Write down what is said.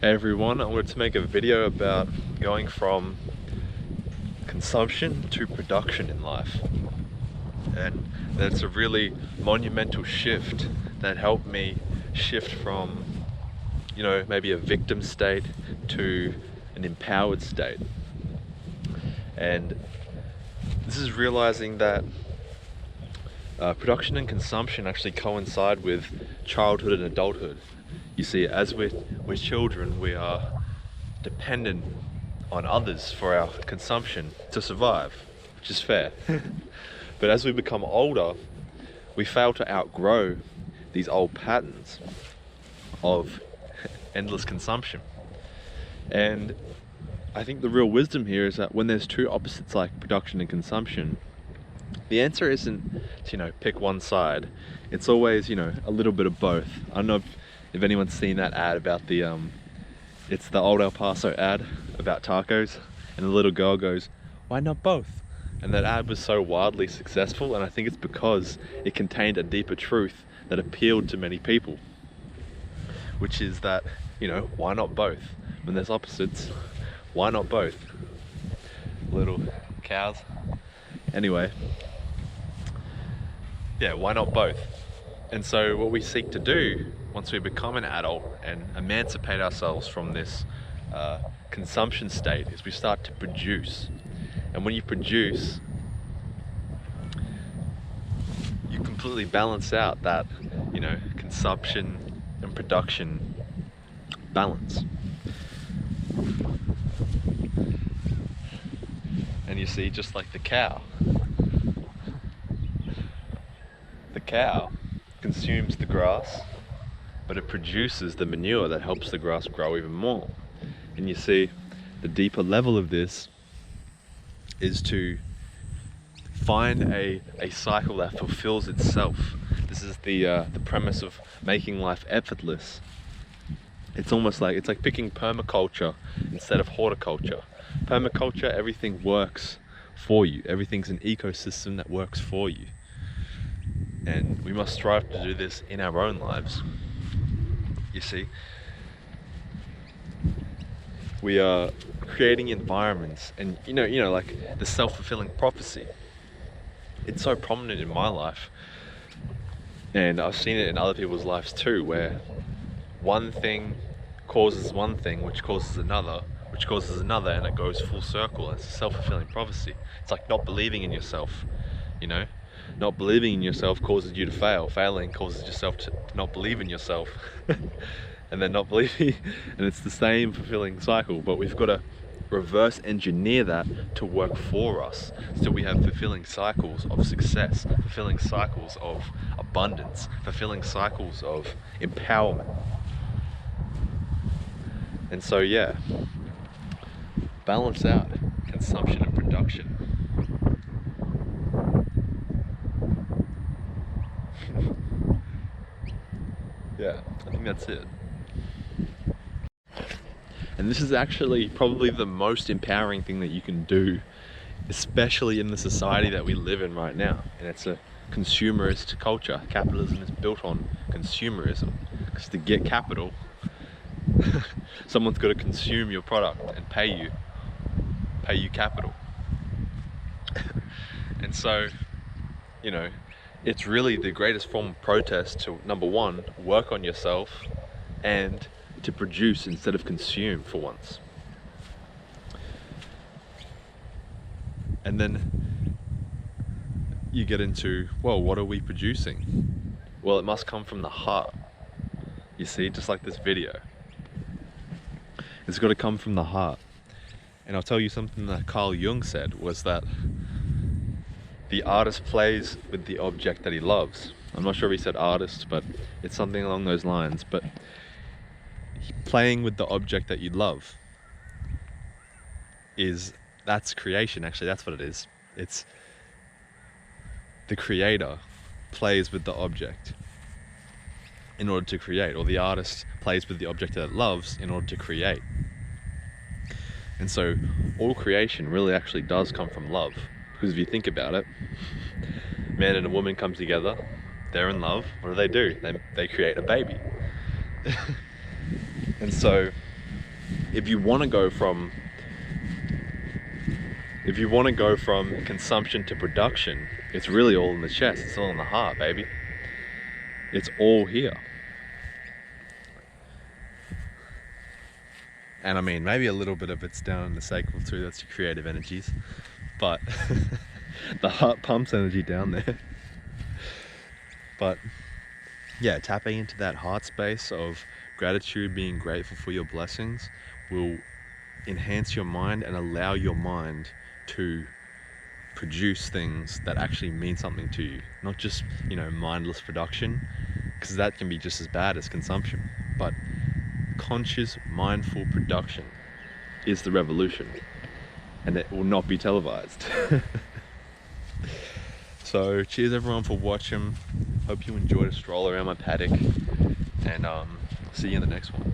Hey everyone, I wanted to make a video about going from consumption to production in life. And that's a really monumental shift that helped me shift from, maybe a victim state to an empowered state. And this is realizing that production and consumption actually coincide with childhood and adulthood. You see, as we're children, we are dependent on others for our consumption to survive, which is fair. But as we become older, we fail to outgrow these old patterns of endless consumption. And I think the real wisdom here is that when there's two opposites like production and consumption, the answer isn't to, pick one side. It's always, a little bit of both. I don't know if anyone's seen that ad about it's the old El Paso ad about tacos, and the little girl goes, "Why not both?" And that ad was so wildly successful, and I think it's because it contained a deeper truth that appealed to many people, which is that, why not both? When there's opposites, why not both? Little cows. Anyway, yeah, why not both? And so what we seek to do once we become an adult and emancipate ourselves from this consumption state is we start to produce. And when you produce, you completely balance out that, consumption and production balance. And you see, just like the cow consumes the grass, but it produces the manure that helps the grass grow even more. And you see, the deeper level of this is to find a cycle that fulfills itself. This is the premise of making life effortless. It's almost like, it's like picking permaculture instead of horticulture. Permaculture, everything works for you. Everything's an ecosystem that works for you. And we must strive to do this in our own lives. You see, we are creating environments, and like the self-fulfilling prophecy. It's so prominent in my life, and I've seen it in other people's lives too, where one thing causes one thing, which causes another, which causes another, and it goes full circle. It's a self-fulfilling prophecy. It's like not believing in yourself, Not believing in yourself causes you to fail. Failing causes yourself to not believe in yourself. And then not believing, and it's the same fulfilling cycle, but we've got to reverse engineer that to work for us, so we have fulfilling cycles of success, fulfilling cycles of abundance, fulfilling cycles of empowerment. And so yeah, balance out consumption and production. Yeah, I think that's it. And this is actually probably the most empowering thing that you can do, especially in the society that we live in right now. And it's a consumerist culture. Capitalism is built on consumerism. Because to get capital, someone's got to consume your product and pay you capital. And so, it's really the greatest form of protest to, number one, work on yourself, and to produce instead of consume for once. And then you get into, well, what are we producing? Well, it must come from the heart. You see, just like this video. It's got to come from the heart. And I'll tell you something that Carl Jung said, was that the artist plays with the object that he loves. I'm not sure if he said artist, but it's something along those lines. But playing with the object that you love that's creation. Actually, that's what it is. It's the creator plays with the object in order to create, or the artist plays with the object that it loves in order to create. And so all creation really actually does come from love. Because if you think about it, man and a woman come together, they're in love. What do? They create a baby. And so if you want to go from consumption to production, it's really all in the chest. It's all in the heart, baby. It's all here. And I mean, maybe a little bit of it's down in the sacral too. That's your creative energies, but the heart pumps energy down there. But yeah, tapping into that heart space of gratitude, being grateful for your blessings, will enhance your mind and allow your mind to produce things that actually mean something to you. Not just, mindless production, because that can be just as bad as consumption. But conscious, mindful production is the revolution, and it will not be televised. So cheers everyone for watching. Hope you enjoyed a stroll around my paddock, and see you in the next one.